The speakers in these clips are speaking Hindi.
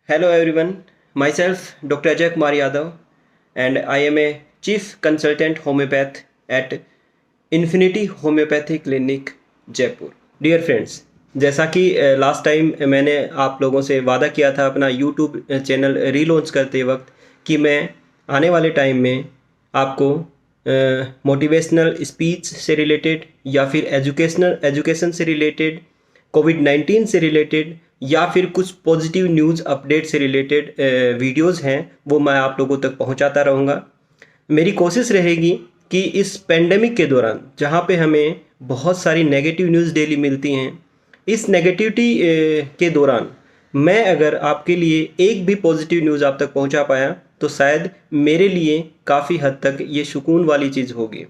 Hello everyone, myself Dr. Ajay Kumar Yadav and I am a Chief Consultant Homeopath at Infinity Homeopathy Clinic, Jaipur. Dear friends, जैसा कि लास्ट टाइम मैंने आप लोगों से वादा किया था अपना यूट्यूब चैनल रीलॉन्च करते वक्त कि मैं आने वाले टाइम में आपको मोटिवेशनल स्पीच से रिलेटेड या फिर एजुकेशन से रिलेटेड, कोविड-19 से रिलेटेड या फिर कुछ पॉजिटिव न्यूज़ अपडेट से रिलेटेड वीडियोस हैं वो मैं आप लोगों तक पहुंचाता रहूँगा। मेरी कोशिश रहेगी कि इस पेंडेमिक के दौरान जहाँ पे हमें बहुत सारी नेगेटिव न्यूज़ डेली मिलती हैं, इस नेगेटिविटी के दौरान मैं अगर आपके लिए एक भी पॉजिटिव न्यूज़ आप तक पहुंचा पाया तो शायद मेरे लिए काफ़ी हद तक ये सुकून वाली चीज़ होगी।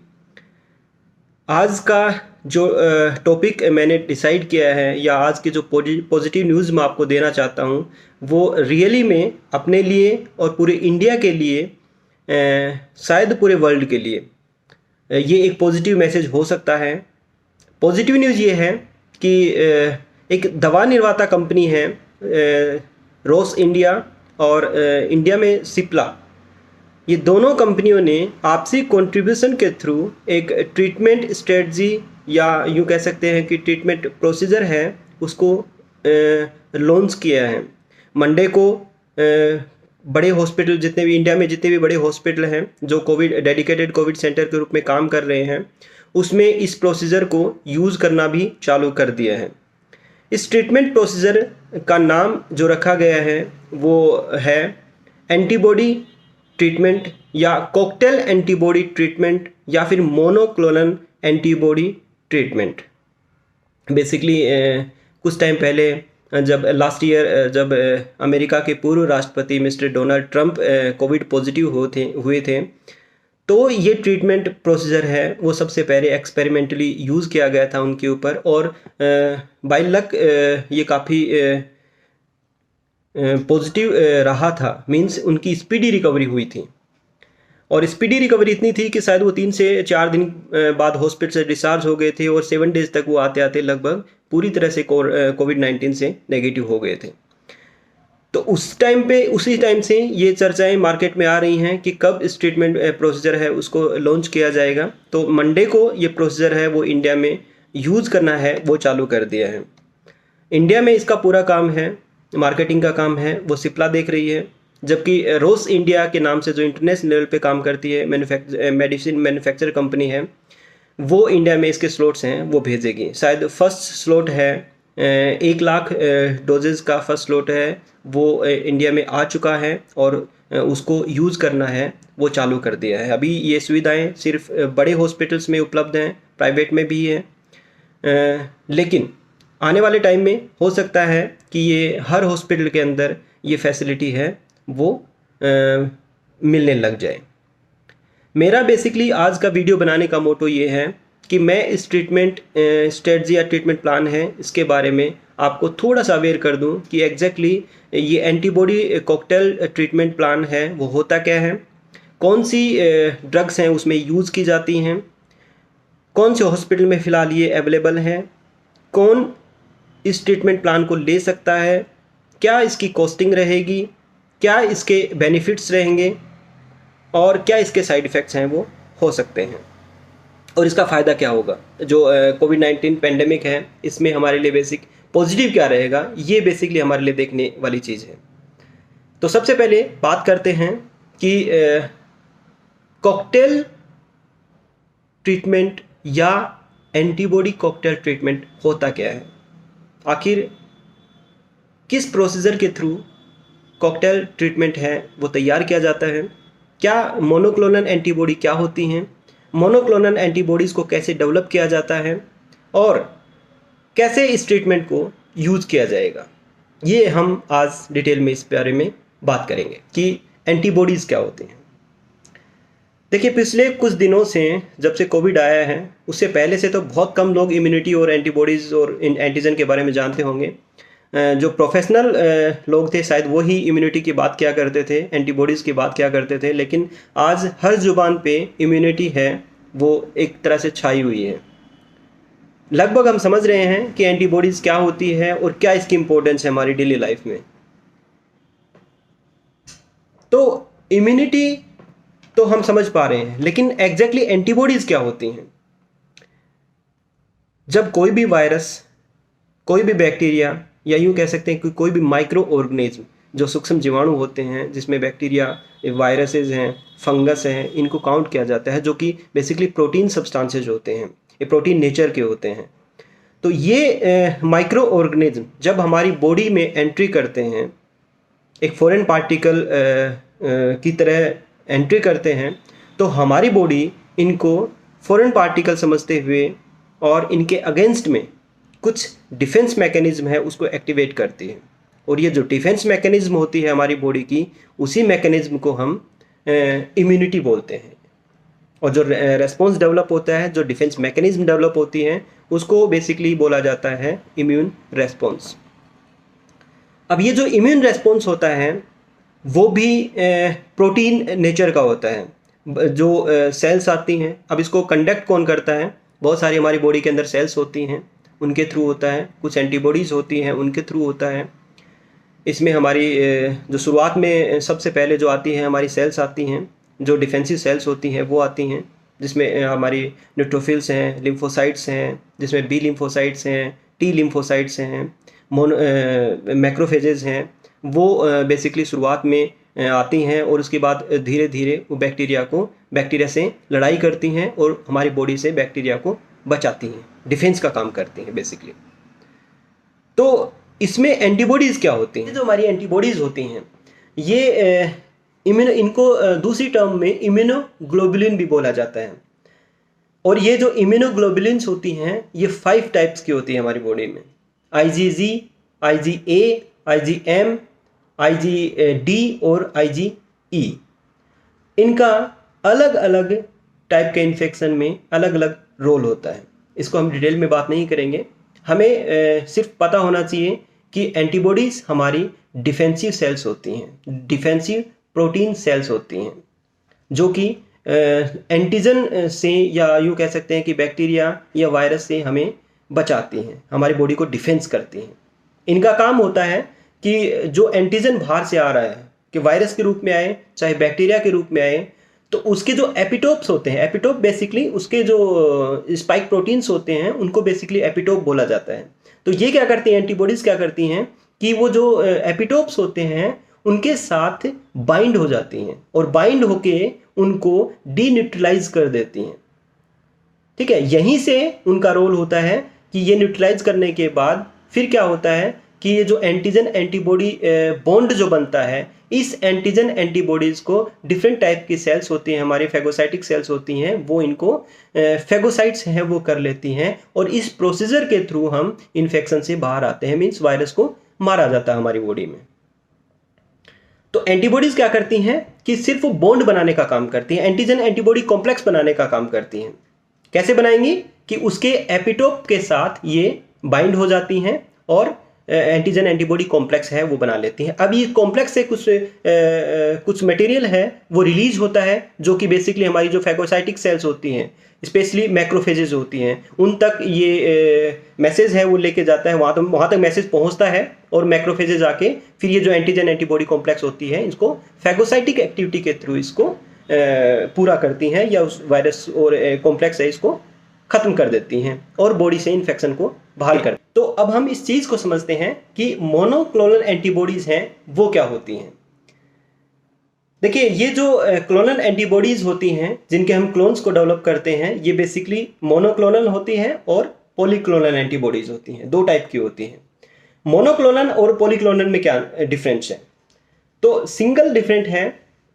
आज का जो टॉपिक मैंने डिसाइड किया है या आज की जो पॉजिटिव न्यूज़ मैं आपको देना चाहता हूँ वो रियली में अपने लिए और पूरे इंडिया के लिए, शायद पूरे वर्ल्ड के लिए ये एक पॉजिटिव मैसेज हो सकता है। पॉजिटिव न्यूज़ ये है कि एक दवा निर्माता कंपनी है रॉस इंडिया और इंडिया में सिप्ला, ये दोनों कंपनियों ने आपसी कंट्रीब्यूशन के थ्रू एक ट्रीटमेंट स्ट्रेटजी या यूँ कह सकते हैं कि ट्रीटमेंट प्रोसीजर है उसको लॉन्च किया है। मंडे को बड़े हॉस्पिटल जितने भी इंडिया में जितने भी बड़े हॉस्पिटल हैं जो डेडिकेटेड कोविड सेंटर के रूप में काम कर रहे हैं उसमें इस प्रोसीजर को यूज़ करना भी चालू कर दिया है। इस ट्रीटमेंट प्रोसीजर का नाम जो रखा गया है वो है एंटीबॉडी ट्रीटमेंट या कॉकटेल एंटीबॉडी ट्रीटमेंट या फिर मोनोक्लोनल एंटीबॉडी ट्रीटमेंट। बेसिकली कुछ टाइम पहले जब लास्ट ईयर जब अमेरिका के पूर्व राष्ट्रपति mister Donald Trump Covid positive हुए थे तो ये ट्रीटमेंट प्रोसीजर है वो सबसे पहले एक्सपेरिमेंटली यूज़ किया गया था उनके ऊपर और बाय लक ये काफ़ी पॉजिटिव रहा था। मींस उनकी स्पीडी रिकवरी हुई थी और स्पीडी रिकवरी इतनी थी कि शायद वो 3 से 4 दिन बाद हॉस्पिटल से डिस्चार्ज हो गए थे और 7 डेज तक वो आते आते लगभग पूरी तरह से कोविड-19 से नेगेटिव हो गए थे। तो उसी टाइम से ये चर्चाएं मार्केट में आ रही हैं कि कब इस ट्रीटमेंट प्रोसीजर है उसको लॉन्च किया जाएगा। तो मंडे को ये प्रोसीजर है वो इंडिया में यूज़ करना है वो चालू कर दिया है। इंडिया में इसका पूरा काम है, मार्केटिंग का काम है वो सिप्ला देख रही है, जबकि रोस इंडिया के नाम से जो इंटरनेशनल लेवल पे काम करती है मेडिसिन मैन्युफैक्चर कंपनी है वो इंडिया में इसके स्लॉट्स हैं वो भेजेगी। शायद फर्स्ट स्लॉट है 1 लाख डोजेज का फर्स्ट स्लॉट है वो इंडिया में आ चुका है और उसको यूज़ करना है वो चालू कर दिया है। अभी ये सुविधाएं सिर्फ बड़े हॉस्पिटल्स में उपलब्ध हैं, प्राइवेट में भी है, लेकिन आने वाले टाइम में हो सकता है कि ये हर हॉस्पिटल के अंदर ये फैसिलिटी है वो मिलने लग जाए। मेरा बेसिकली आज का वीडियो बनाने का मोटो ये है कि मैं इस ट्रीटमेंट स्ट्रेटजी या ट्रीटमेंट प्लान है इसके बारे में आपको थोड़ा सा अवेयर कर दूं कि एग्जैक्टली ये एंटीबॉडी कॉकटेल ट्रीटमेंट प्लान है वो होता क्या है, कौन सी ड्रग्स हैं उसमें यूज़ की जाती हैं, कौन से हॉस्पिटल में फ़िलहाल ये अवेलेबल हैं, कौन इस ट्रीटमेंट प्लान को ले सकता है, क्या इसकी कॉस्टिंग रहेगी, क्या इसके बेनिफिट्स रहेंगे और क्या इसके साइड इफ़ेक्ट्स हैं वो हो सकते हैं और इसका फ़ायदा क्या होगा। जो कोविड-19 पेंडेमिक है इसमें हमारे लिए बेसिक पॉजिटिव क्या रहेगा ये बेसिकली हमारे लिए देखने वाली चीज़ है। तो सबसे पहले बात करते हैं कि कॉकटेल ट्रीटमेंट या एंटीबॉडी कॉकटेल ट्रीटमेंट होता क्या है, आखिर किस प्रोसीजर के थ्रू कॉकटेल ट्रीटमेंट है वो तैयार किया जाता है, क्या मोनोक्लोनल एंटीबॉडी क्या होती हैं, मोनोक्लोनल एंटीबॉडीज़ को कैसे डेवलप किया जाता है और कैसे इस ट्रीटमेंट को यूज़ किया जाएगा, ये हम आज डिटेल में इस बारे में बात करेंगे कि एंटीबॉडीज़ क्या होती हैं। देखिए, पिछले कुछ दिनों से जब से कोविड आया है उससे पहले से तो बहुत कम लोग इम्यूनिटी और एंटीबॉडीज़ और एंटीजन के बारे में जानते होंगे। जो प्रोफेशनल लोग थे शायद वही इम्यूनिटी की बात किया करते थे, एंटीबॉडीज़ की बात किया करते थे, लेकिन आज हर ज़ुबान पे इम्यूनिटी है वो एक तरह से छाई हुई है। लगभग हम समझ रहे हैं कि एंटीबॉडीज़ क्या होती है और क्या इसकी इम्पोर्टेंस है हमारी डेली लाइफ में। तो इम्यूनिटी तो हम समझ पा रहे हैं, लेकिन एग्जैक्टली एंटीबॉडीज़ क्या होती हैं? जब कोई भी वायरस, कोई भी बैक्टीरिया, या यूँ कह सकते हैं कि कोई भी माइक्रो ऑर्गेनिज्म जो सूक्ष्म जीवाणु होते हैं, जिसमें बैक्टीरिया, वायरसेस हैं, फंगस हैं, इनको काउंट किया जाता है, जो कि बेसिकली प्रोटीन सब्सटेंसेज होते हैं, ये प्रोटीन नेचर के होते हैं। तो ये माइक्रो ऑर्गेनिज्म जब हमारी बॉडी में एंट्री करते हैं, एक फॉरेन पार्टिकल की तरह एंट्री करते हैं, तो हमारी बॉडी इनको फॉरेन पार्टिकल समझते हुए और इनके अगेंस्ट में कुछ डिफेंस मैकेनिज्म है उसको एक्टिवेट करती है। और ये जो डिफेंस मैकेनिज्म होती है हमारी बॉडी की, उसी मैकेनिज्म को हम इम्यूनिटी बोलते हैं। और जो रेस्पॉन्स डेवलप होता है, जो डिफेंस मैकेनिज्म डेवलप होती हैं, उसको बेसिकली बोला जाता है इम्यून रेस्पॉन्स। अब ये जो इम्यून रेस्पॉन्स होता है वो भी प्रोटीन नेचर का होता है। जो सेल्स आती हैं, अब इसको कंडक्ट कौन करता है? बहुत सारी हमारी बॉडी के अंदर सेल्स होती हैं, उनके थ्रू होता है। कुछ एंटीबॉडीज़ होती हैं, उनके थ्रू होता है। इसमें हमारी जो शुरुआत में सबसे पहले जो आती हैं हमारी सेल्स आती हैं, जो डिफेंसिव सेल्स होती हैं वो आती हैं, जिसमें हमारी न्यूट्रोफिल्स हैं, लिम्फोसाइट्स हैं, जिसमें बी लिम्फोसाइट्स हैं, टी लिम्फोसाइट्स हैं, मैक्रोफेजेस हैं। वो बेसिकली शुरुआत में आती हैं और उसके बाद धीरे धीरे वो बैक्टीरिया से लड़ाई करती हैं और हमारी बॉडी से बैक्टीरिया को बचाती हैं, डिफेंस का काम करती हैं बेसिकली। तो इसमें एंटीबॉडीज़ क्या होती हैं? जो हमारी एंटीबॉडीज़ होती हैं ये इनको दूसरी टर्म में इम्यूनोग्लोबुलिन भी बोला जाता है। और ये जो इम्यूनोग्लोबुलिन्स होती हैं ये 5 टाइप्स की होती है हमारी बॉडी में। IgG, IgA, IgM, IgD और IgE। इनका अलग अलग टाइप के इन्फेक्शन में अलग अलग रोल होता है। इसको हम डिटेल में बात नहीं करेंगे। हमें सिर्फ पता होना चाहिए कि एंटीबॉडीज़ हमारी डिफेंसिव सेल्स होती हैं, डिफेंसिव प्रोटीन सेल्स होती हैं, जो कि एंटीजन से या यूँ कह सकते हैं कि बैक्टीरिया या वायरस से हमें बचाती हैं, हमारी बॉडी को डिफेंस करती हैं। इनका काम होता है कि जो एंटीजन बाहर से आ रहा है, कि वायरस के रूप में आए चाहे बैक्टीरिया के रूप में आए, तो उसके जो एपिटोप्स होते हैं, एपिटोप बेसिकली उसके जो स्पाइक प्रोटीन्स होते हैं उनको बेसिकली एपिटोप बोला जाता है। तो ये क्या करती हैं, एंटीबॉडीज़ क्या करती हैं कि वो जो एपिटोप्स होते हैं उनके साथ बाइंड हो जाती हैं और बाइंड होके उनको डीन्यूट्रलाइज कर देती हैं। ठीक है, यहीं से उनका रोल होता है कि ये न्यूट्रलाइज करने के बाद फिर क्या होता है कि ये जो एंटीजन एंटीबॉडी बॉन्ड जो बनता है, इस एंटीजन एंटीबॉडीज़ को डिफरेंट टाइप की सेल्स होती हैं, हमारी फेगोसाइटिक सेल्स होती हैं, वो इनको फेगोसाइट्स हैं वो कर लेती हैं और इस प्रोसीजर के थ्रू हम इन्फेक्शन से बाहर आते हैं, मीन्स वायरस को मारा जाता है हमारी बॉडी में। तो एंटीबॉडीज़ क्या करती हैं कि सिर्फ बॉन्ड बनाने का काम करती हैं, एंटीजन एंटीबॉडी कॉम्प्लेक्स बनाने का काम करती हैं। कैसे बनाएंगी कि उसके एपिटोप के साथ ये बाइंड हो जाती हैं और एंटीजन एंटीबॉडी कॉम्प्लेक्स है वो बना लेती हैं। अब ये कॉम्प्लेक्स से कुछ मटेरियल है वो रिलीज होता है, जो कि बेसिकली हमारी जो फैगोसाइटिक सेल्स होती हैं, स्पेशली मैक्रोफेजेस होती हैं, उन तक ये मैसेज है वो लेके जाता है, वहाँ तक मैसेज पहुँचता है और मैक्रोफेजेस आके फिर ये जो एंटीजन एंटीबॉडी कॉम्प्लेक्स होती है इसको फैगोसाइटिक एक्टिविटी के थ्रू इसको पूरा करती हैं या उस वायरस और कॉम्प्लेक्स है इसको खत्म कर देती हैं और बॉडी से इन्फेक्शन को बहाल कर। तो अब हम इस चीज़ को समझते हैं कि मोनोक्लोनल एंटीबॉडीज़ हैं वो क्या होती हैं। देखिए, ये जो क्लोनल एंटीबॉडीज़ होती हैं जिनके हम क्लोन्स को डेवलप करते हैं, ये बेसिकली मोनोक्लोनल होती हैं और पॉलीक्लोनल एंटीबॉडीज़ होती हैं। 2 टाइप की होती हैं। मोनोक्लोनल और पॉलीक्लोनल में क्या डिफरेंस है? तो सिंगल डिफरेंट है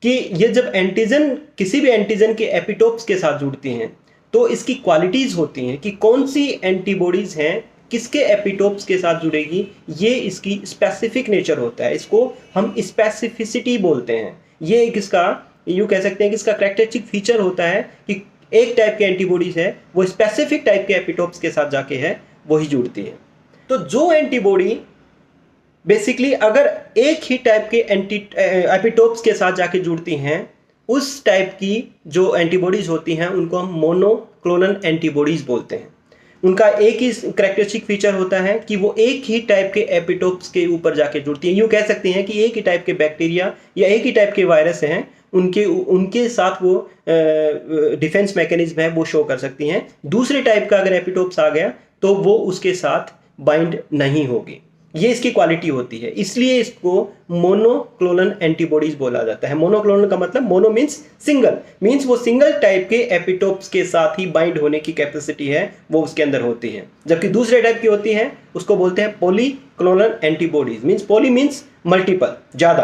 कि ये जब एंटीजन किसी भी एंटीजन के एपिटोप्स के साथ जुड़ती हैं तो इसकी क्वालिटीज़ होती हैं कि कौन सी एंटीबॉडीज़ हैं किसके एपिटोप्स के साथ जुड़ेगी, ये इसकी स्पेसिफिक नेचर होता है। इसको हम स्पेसिफिसिटी बोलते हैं। ये एक इसका यूँ कह सकते हैं कि इसका कैरेक्टरिस्टिक फीचर होता है कि एक टाइप के एंटीबॉडीज़ है वो स्पेसिफिक टाइप के एपिटोप्स के साथ जाके है वही जुड़ती है। तो जो एंटीबॉडी बेसिकली अगर एक ही टाइप के एपिटोप्स के साथ जाके जुड़ती हैं, उस टाइप की जो एंटीबॉडीज़ होती हैं उनको हम मोनोक्लोनल एंटीबॉडीज़ बोलते हैं। उनका एक ही कैरेक्टरिस्टिक फीचर होता है कि वो एक ही टाइप के एपिटोप्स के ऊपर जाके जुड़ती हैं। यूँ कह सकते हैं कि एक ही टाइप के बैक्टीरिया या एक ही टाइप के वायरस हैं, उनके साथ वो डिफेंस मैकेनिज्म है वो शो कर सकती हैं। दूसरे टाइप का अगर एपिटोप्स आ गया तो वो उसके साथ बाइंड नहीं होगी। ये इसकी क्वालिटी होती है, इसलिए इसको मोनोक्लोनल एंटीबॉडीज बोला जाता है। मोनोक्लोनल का मतलब, मोनो मीन्स सिंगल, मीन्स वो सिंगल टाइप के एपिटोप्स के साथ ही बाइंड होने की कैपेसिटी है वो उसके अंदर होती है। जबकि दूसरे टाइप की होती है उसको बोलते हैं polyclonal antibodies. Means poly means multiple, ज़्यादा,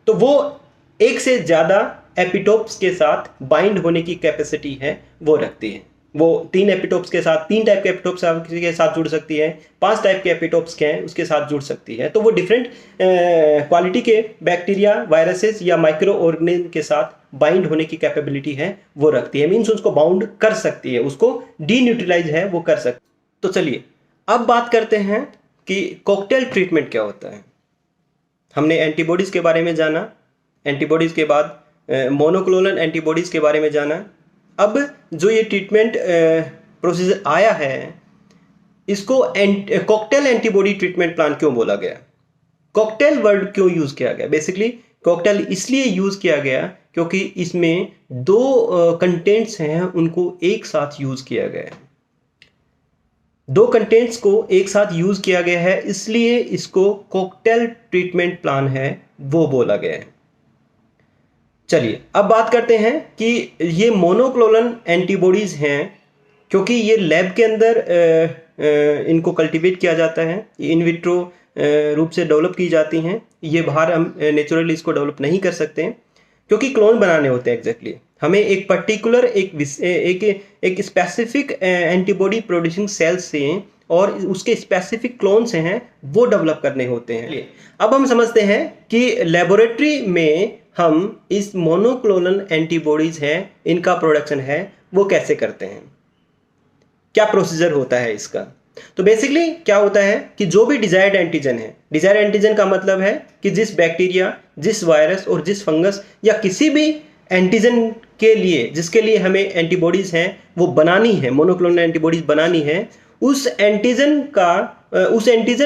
तो वो एक से ज़्यादा एपिटोप्स के साथ बाइंड होने की कैपेसिटी है वो रखती है। वो 3 एपिटोप्स के साथ, 3 टाइप के एपिटोप्स के साथ जुड़ सकती है, 5 टाइप के एपिटोप्स के हैं उसके साथ जुड़ सकती है। तो वो डिफरेंट क्वालिटी के बैक्टीरिया, वायरसेस या माइक्रो ऑर्गेनिज्म के साथ बाइंड होने की कैपेबिलिटी है वो रखती है। मीन्स उसको बाउंड कर सकती है, उसको डीन्यूट्रलाइज है वो कर सकती है। तो चलिए अब बात करते हैं कि कॉकटेल ट्रीटमेंट क्या होता है। हमने एंटीबॉडीज़ के बारे में जाना, एंटीबॉडीज़ के बाद मोनोक्लोनल एंटीबॉडीज़ के बारे में जाना। अब जो ये ट्रीटमेंट प्रोसीजर आया है इसको कॉकटेल एंटीबॉडी ट्रीटमेंट प्लान क्यों बोला गया, कॉकटेल वर्ड क्यों यूज़ किया गया। बेसिकली कॉकटेल इसलिए यूज़ किया गया क्योंकि इसमें 2 कंटेंट्स हैं उनको एक साथ यूज़ किया गया है। 2 कंटेंट्स को एक साथ यूज़ किया गया है, इसलिए इसको कॉकटेल ट्रीटमेंट प्लान है वो बोला गया है। चलिए अब बात करते हैं कि ये मोनोक्लोनल एंटीबॉडीज़ हैं क्योंकि ये लैब के अंदर इनको कल्टीवेट किया जाता है, ये इन विट्रो रूप से डेवलप की जाती हैं। ये बाहर हम नेचुरली इसको डेवलप नहीं कर सकते हैं क्योंकि क्लोन बनाने होते हैं। एग्जैक्टली हमें एक पर्टिकुलर एक स्पेसिफिक एंटीबॉडी प्रोड्यूसिंग सेल्स से और उसके स्पेसिफिक क्लोन्स हैं वो डेवलप करने होते हैं। अब हम समझते हैं कि लेबोरेटरी में हम इस मोनोक्लोनल एंटीबॉडीज़ हैं इनका प्रोडक्शन है वो कैसे करते हैं, क्या प्रोसीजर होता है इसका। तो बेसिकली क्या होता है कि जो भी डिजायर्ड एंटीजन है, डिजायर्ड एंटीजन का मतलब है कि जिस बैक्टीरिया, जिस वायरस और जिस फंगस या किसी भी एंटीजन के लिए जिसके लिए हमें एंटीबॉडीज़ हैं वो बनानी है, मोनोक्लोनल एंटीबॉडीज़ बनानी है, उस एंटीजन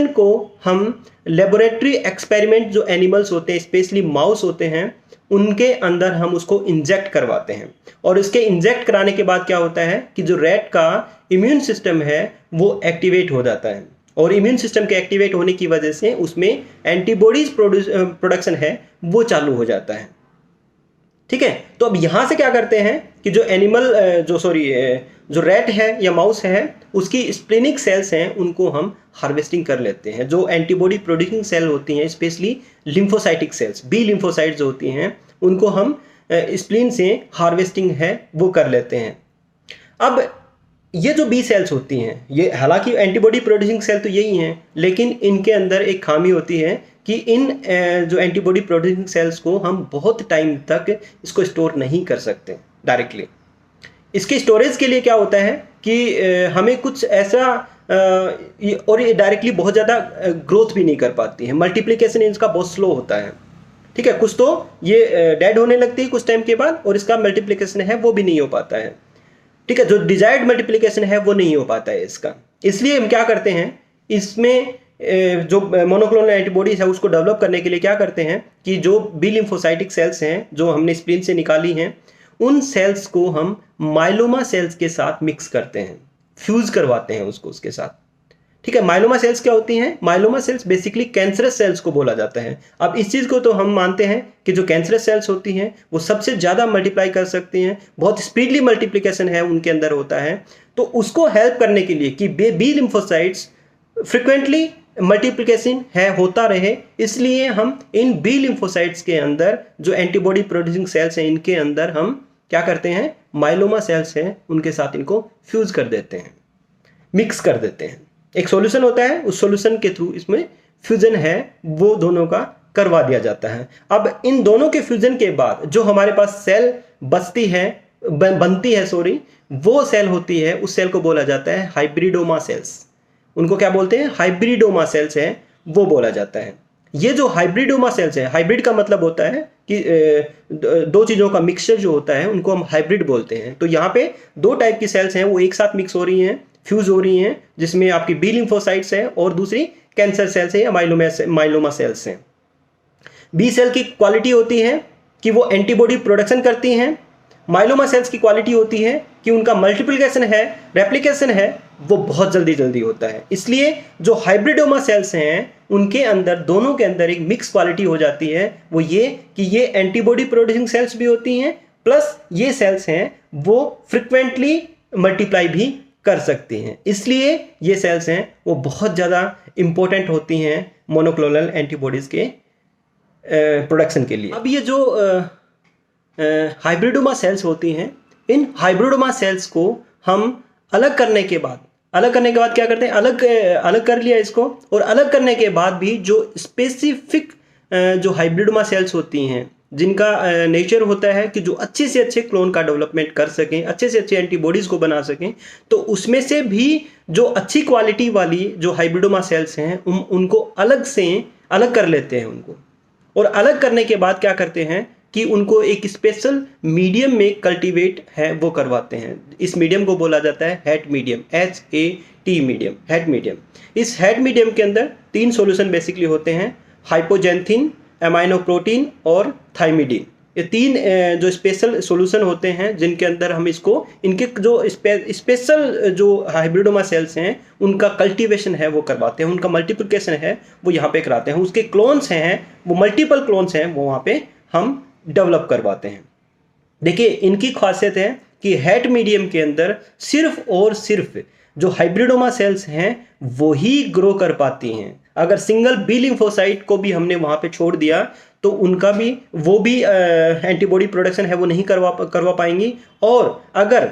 को हम लेबोरेटरी एक्सपेरिमेंट जो एनिमल्स होते हैं, स्पेशली माउस होते हैं, उनके अंदर हम उसको इंजेक्ट करवाते हैं। और इसके इंजेक्ट कराने के बाद क्या होता है कि जो रैट का इम्यून सिस्टम है वो एक्टिवेट हो जाता है और इम्यून सिस्टम के एक्टिवेट होने की वजह से उसमें एंटीबॉडीज प्रोडक्शन है वो चालू हो जाता है। ठीक है, तो अब यहाँ से क्या करते हैं कि जो रैट है या माउस है उसकी स्प्लिनिक सेल्स हैं उनको हम हार्वेस्टिंग कर लेते हैं। जो एंटीबॉडी प्रोड्यूसिंग सेल होती हैं, specially lymphocytic cells, B lymphocytes जो होती हैं, उनको हम स्प्लीन से हार्वेस्टिंग है वो कर लेते हैं। अब ये जो बी सेल्स होती हैं, ये हालांकि एंटीबॉडी प्रोड्यूसिंग सेल तो यही हैं, लेकिन इनके अंदर एक खामी होती है कि इन जो एंटीबॉडी प्रोड्यूसिंग सेल्स को हम बहुत टाइम तक इसको स्टोर नहीं कर सकते डायरेक्टली। इसके स्टोरेज के लिए क्या होता है कि हमें कुछ ऐसा और ये डायरेक्टली बहुत ज़्यादा ग्रोथ भी नहीं कर पाती है, मल्टीप्लिकेशन इसका बहुत स्लो होता है। ठीक है, कुछ तो ये डेड होने लगती है कुछ टाइम के बाद और इसका मल्टीप्लिकेशन है वो भी नहीं हो पाता है। ठीक है, जो डिजायर्ड मल्टीप्लिकेशन है वो नहीं हो पाता है इसका। इसलिए हम क्या करते हैं, इसमें जो मोनोक्लोनल एंटीबॉडीज है उसको डेवलप करने के लिए क्या करते हैं कि जो बी लिम्फोसाइटिक सेल्स हैं जो हमने स्प्लीन से निकाली हैं, उन सेल्स को हम माइलोमा सेल्स के साथ मिक्स करते हैं, फ्यूज करवाते हैं उसके साथ। ठीक है, माइलोमा सेल्स क्या होती हैं? Myeloma sales basically cancerous cells को बोला जाता है। अब इस चीज़ को तो हम मानते हैं कि जो कैंसरस सेल्स होती हैं वो सबसे ज़्यादा मल्टीप्लाई कर सकती हैं, बहुत स्पीडली मल्टीप्लिकेशन है उनके अंदर होता है। तो उसको हेल्प करने के लिए कि बी लिम्फोसाइट्स फ्रिक्वेंटली मल्टीप्लिकेशन है होता रहे, इसलिए हम इन बी लिम्फोसाइट्स के अंदर जो एंटीबॉडी प्रोड्यूसिंग सेल्स हैं इनके अंदर हम क्या करते हैं, माइलोमा सेल्स हैं उनके साथ इनको फ्यूज कर देते हैं, मिक्स कर देते हैं। एक सॉल्यूशन होता है, उस सॉल्यूशन के थ्रू इसमें फ्यूजन है वो दोनों का करवा दिया जाता है। अब इन दोनों के फ्यूजन के बाद जो हमारे पास सेल बनती है वो सेल होती है, उस सेल को बोला जाता है हाइब्रिडोमा सेल्स। उनको क्या बोलते हैं? हाइब्रिडोमा सेल्स हैं वो बोला जाता है। ये जो हाइब्रिडोमा सेल्स है, हाइब्रिड का मतलब होता है कि 2 चीज़ों का मिक्सचर जो होता है उनको हम हाइब्रिड बोलते हैं। तो यहाँ पे 2 टाइप की सेल्स हैं वो एक साथ मिक्स हो रही हैं, फ्यूज हो रही हैं, जिसमें आपकी बी लिम्फोसाइट्स हैं और दूसरी कैंसर सेल्स है या माइलोमा सेल्स हैं। बी सेल की क्वालिटी होती है कि वो एंटीबॉडी प्रोडक्शन करती हैं। माइलोमा सेल्स की क्वालिटी होती है कि उनका मल्टीप्लिकेशन है, रेप्लिकेशन है, वो बहुत जल्दी जल्दी होता है। इसलिए जो हाइब्रिडोमा सेल्स हैं उनके अंदर, दोनों के अंदर एक मिक्स क्वालिटी हो जाती है, वो ये कि ये एंटीबॉडी प्रोड्यूसिंग सेल्स भी होती हैं, प्लस ये सेल्स हैं वो फ्रिक्वेंटली मल्टीप्लाई भी कर सकती हैं। इसलिए ये सेल्स हैं वो बहुत ज़्यादा इंपॉर्टेंट होती हैं मोनोक्लोनल एंटीबॉडीज़ के प्रोडक्शन के लिए। अब ये जो हाइब्रिडोमा सेल्स होती हैं, इन हाइब्रिडोमा सेल्स को हम अलग करने के बाद क्या करते हैं, अलग कर लिया इसको, और अलग करने के बाद भी जो स्पेसिफिक जो हाइब्रिडोमा सेल्स होती हैं, जिनका नेचर होता है कि जो अच्छे से अच्छे क्लोन का डेवलपमेंट कर सकें, अच्छे से अच्छे एंटीबॉडीज़ को बना सकें, तो उसमें से भी जो अच्छी क्वालिटी वाली जो हाइब्रिडोमा सेल्स हैं उनको अलग कर लेते हैं उनको, और अलग करने के बाद क्या करते हैं कि उनको एक स्पेशल मीडियम में कल्टीवेट है वो करवाते हैं। इस मीडियम को बोला जाता है hate medium, HAT medium, hate medium. इस हेट मीडियम के अंदर 3 सॉल्यूशन बेसिकली होते हैं, हाइपोजेंथिन, एमाइनो प्रोटीन और थाइमिडीन। ये 3 जो स्पेशल सॉल्यूशन होते हैं जिनके अंदर हम इनके जो स्पेशल जो हाइब्रिडोमा सेल्स हैं उनका कल्टीवेशन है वो करवाते हैं, उनका मल्टीप्लिकेशन है वो यहाँ पे कराते हैं, उसके क्लोन्स हैं वो मल्टीपल क्लोन्स हैं वो वहाँ पे हम डेवलप करवाते हैं। देखिए इनकी खासियत है कि हेट मीडियम के अंदर सिर्फ और सिर्फ जो हाइब्रिडोमा सेल्स हैं वो ही ग्रो कर पाती हैं। अगर सिंगल बी लिम्फोसाइट को भी हमने वहाँ पे छोड़ दिया तो उनका भी वो भी एंटीबॉडी प्रोडक्शन है वो नहीं करवा पाएंगी, और अगर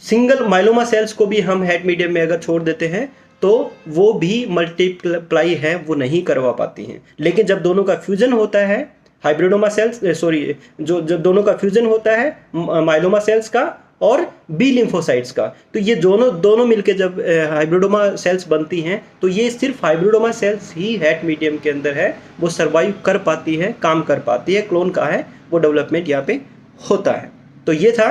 सिंगल माइलोमा सेल्स को भी हम हेट मीडियम में अगर छोड़ देते हैं तो वो भी मल्टीप्लाई है वो नहीं करवा पाती हैं। लेकिन जब दोनों का फ्यूजन होता है हाइब्रिडोमा सेल्स जब दोनों का फ्यूजन होता है माइलोमा सेल्स का और बी लिम्फोसाइट्स का, तो ये दोनों मिलके जब हाइब्रिडोमा सेल्स बनती हैं तो ये सिर्फ हाइब्रिडोमा सेल्स ही हेट मीडियम के अंदर है वो सर्वाइव कर पाती है, काम कर पाती है, क्लोन का है वो डेवलपमेंट यहाँ पे होता है। तो ये था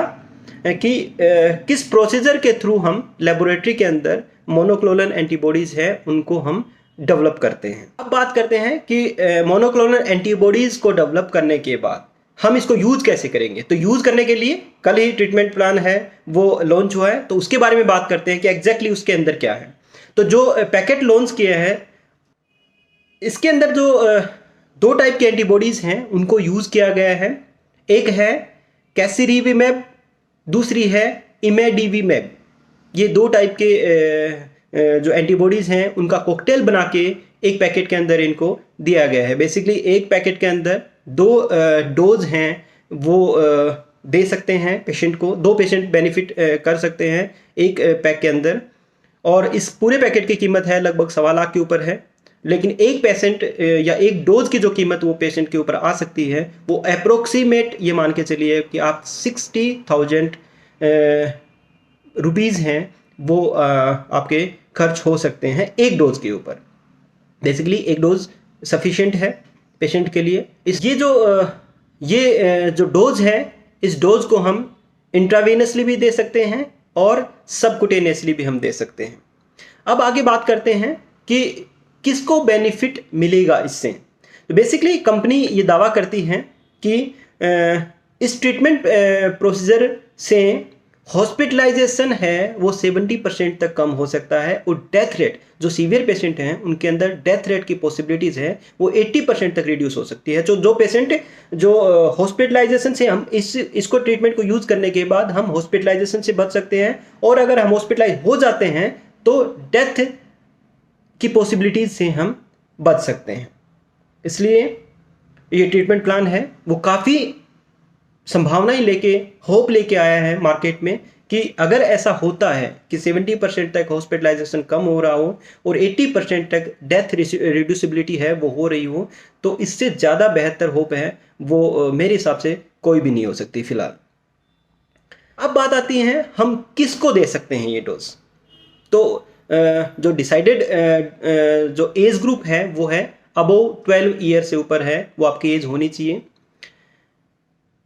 कि किस प्रोसीजर के थ्रू हम लेबोरेटरी के अंदर मोनोक्लोनल एंटीबॉडीज़ है उनको हम डेवलप करते हैं। अब बात करते हैं कि मोनोक्लोनल एंटीबॉडीज़ को डेवलप करने के बाद हम इसको यूज़ कैसे करेंगे। तो यूज़ करने के लिए कल ही ट्रीटमेंट प्लान है वो लॉन्च हुआ है, तो उसके बारे में बात करते हैं कि एग्जैक्टली उसके अंदर क्या है। तो जो पैकेट लॉन्च किए हैं इसके अंदर जो 2 टाइप के एंटीबॉडीज़ हैं उनको यूज़ किया गया है। एक है कैसिरिविमैब, दूसरी है इमेडिविमैब। ये 2 टाइप के जो एंटीबॉडीज़ हैं उनका कॉकटेल बना के एक पैकेट के अंदर इनको दिया गया है। बेसिकली एक पैकेट के अंदर 2 डोज हैं वो दे सकते हैं पेशेंट को, 2 पेशेंट बेनिफिट कर सकते हैं एक पैक के अंदर, और इस पूरे पैकेट की कीमत है लगभग 1.25 लाख के ऊपर है। लेकिन एक पेशेंट या एक डोज की जो कीमत वो पेशेंट के ऊपर आ सकती है वो अप्रोक्सीमेट ये मान के चलिए कि आप 60,000 रुपीज़ हैं वो आपके खर्च हो सकते हैं एक डोज के ऊपर। बेसिकली एक डोज सफिशिएंट है पेशेंट के लिए। ये जो डोज है इस डोज को हम इंट्रावेनसली भी दे सकते हैं और सबकुटेनियसली भी हम दे सकते हैं। अब आगे बात करते हैं कि किसको बेनिफिट मिलेगा इससे। तो बेसिकली कंपनी ये दावा करती है कि इस ट्रीटमेंट प्रोसीजर से हॉस्पिटलाइजेशन है वो 70% तक कम हो सकता है, और डेथ रेट जो सीवियर पेशेंट हैं उनके अंदर डेथ रेट की पॉसिबिलिटीज़ है वो 80% तक रिड्यूस हो सकती है। जो पेशेंट जो हॉस्पिटलाइजेशन से हम इसको ट्रीटमेंट को यूज़ करने के बाद हम हॉस्पिटलाइजेशन से बच सकते हैं, और अगर हम हॉस्पिटलाइज हो जाते हैं तो डेथ की पॉसिबिलिटीज़ से हम बच सकते हैं। इसलिए ये ट्रीटमेंट प्लान है वो काफ़ी संभावनाएं लेके, होप लेके आया है मार्केट में कि अगर ऐसा होता है कि 70% तक हॉस्पिटलाइजेशन कम हो रहा हो और 80% तक डेथ रिड्यूसिबिलिटी है वो हो रही हो, तो इससे ज़्यादा बेहतर होप है वो मेरे हिसाब से कोई भी नहीं हो सकती फ़िलहाल। अब बात आती है हम किसको दे सकते हैं ये डोज। तो जो डिसाइडेड जो एज ग्रुप है वो है अबव 12 ईयर से ऊपर है वो आपकी एज होनी चाहिए।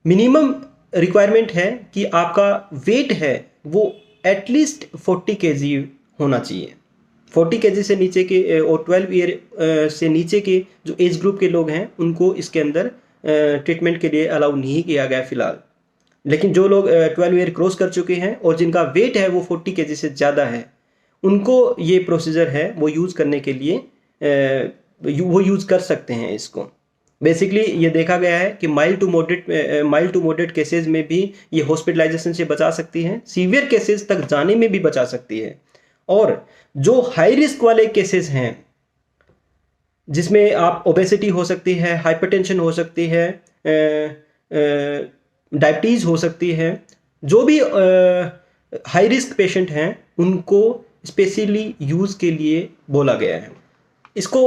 मिनिमम रिक्वायरमेंट है कि आपका वेट है वो एटलीस्ट 40 kg होना चाहिए। 40 kg से नीचे के और 12 ईयर से नीचे के जो एज ग्रुप के लोग हैं उनको इसके अंदर ट्रीटमेंट के लिए अलाउ नहीं किया गया फ़िलहाल। लेकिन जो लोग 12 ईयर क्रॉस कर चुके हैं और जिनका वेट है वो 40 kg से ज़्यादा है, उनको ये प्रोसीजर है वो यूज़ करने के लिए वो यूज़ कर सकते हैं इसको। बेसिकली ये देखा गया है कि माइल्ड टू मॉडरेट केसेस में भी ये हॉस्पिटलाइजेशन से बचा सकती है, सीवियर केसेस तक जाने में भी बचा सकती है। और जो हाई रिस्क वाले केसेस हैं जिसमें आप ओबेसिटी हो सकती है, हाइपरटेंशन हो सकती है, डायबिटीज़ हो सकती है, जो भी हाई रिस्क पेशेंट हैं उनको स्पेशली यूज़ के लिए बोला गया है। इसको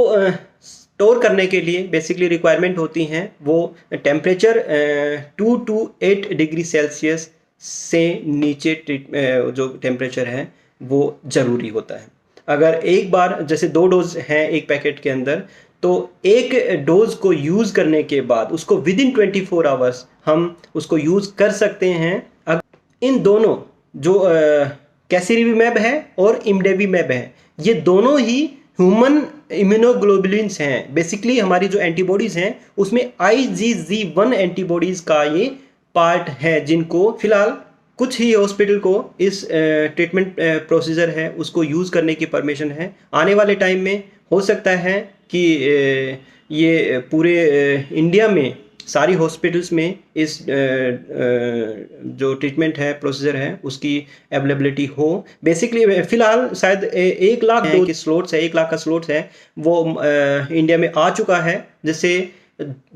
स्टोर करने के लिए बेसिकली रिक्वायरमेंट होती हैं वो टेम्परेचर 2 to 8 डिग्री सेल्सियस से नीचे जो टेम्परेचर है वो ज़रूरी होता है। अगर एक बार जैसे 2 डोज हैं एक पैकेट के अंदर, तो एक डोज को यूज़ करने के बाद उसको विदिन 24 आवर्स हम उसको यूज़ कर सकते हैं। इन दोनों जो कैसिरिविमैब है और इमडेविमैब है, ये दोनों ही ह्यूमन इम्यूनोग्लोबुलिन्स हैं। बेसिकली हमारी जो एंटीबॉडीज़ हैं उसमें IgG1 एंटीबॉडीज़ का ये पार्ट है, जिनको फिलहाल कुछ ही हॉस्पिटल को इस ट्रीटमेंट प्रोसीजर है उसको यूज़ करने की परमिशन है। आने वाले टाइम में हो सकता है कि ये पूरे इंडिया में सारी हॉस्पिटल्स में इस जो ट्रीटमेंट है प्रोसीजर है उसकी अवेलेबिलिटी हो। बेसिकली फ़िलहाल शायद 1 लाख के स्लॉट्स है, 1 लाख का स्लॉट्स है वो इंडिया में आ चुका है, जिससे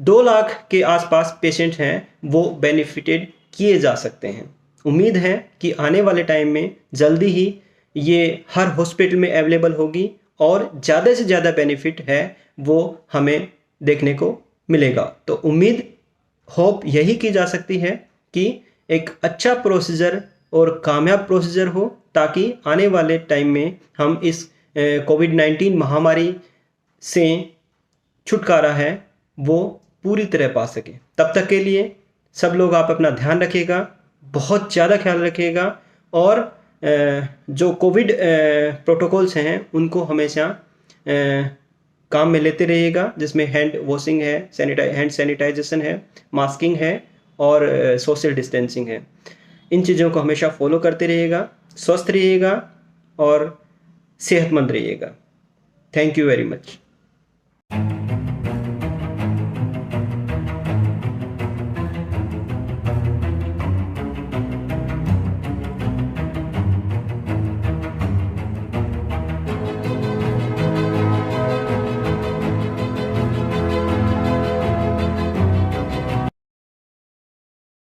2 लाख के आसपास पेशेंट हैं वो बेनिफिटेड किए जा सकते हैं। उम्मीद है कि आने वाले टाइम में जल्दी ही ये हर हॉस्पिटल में अवेलेबल होगी और ज़्यादा से ज़्यादा बेनिफिट है वो हमें देखने को मिलेगा। तो उम्मीद होप यही की जा सकती है कि एक अच्छा प्रोसीजर और कामयाब प्रोसीजर हो, ताकि आने वाले टाइम में हम इस कोविड-19 महामारी से छुटकारा है वो पूरी तरह पा सकें। तब तक के लिए सब लोग आप अपना ध्यान रखिएगा, बहुत ज़्यादा ख्याल रखिएगा और जो कोविड प्रोटोकॉल्स हैं उनको हमेशा काम में लेते रहिएगा, जिसमें हैंड वॉशिंग है, हैंड सैनिटाइजेशन है, मास्किंग है और सोशल डिस्टेंसिंग है। इन चीज़ों को हमेशा फॉलो करते रहिएगा, स्वस्थ रहिएगा और सेहतमंद रहिएगा। Thank you very much.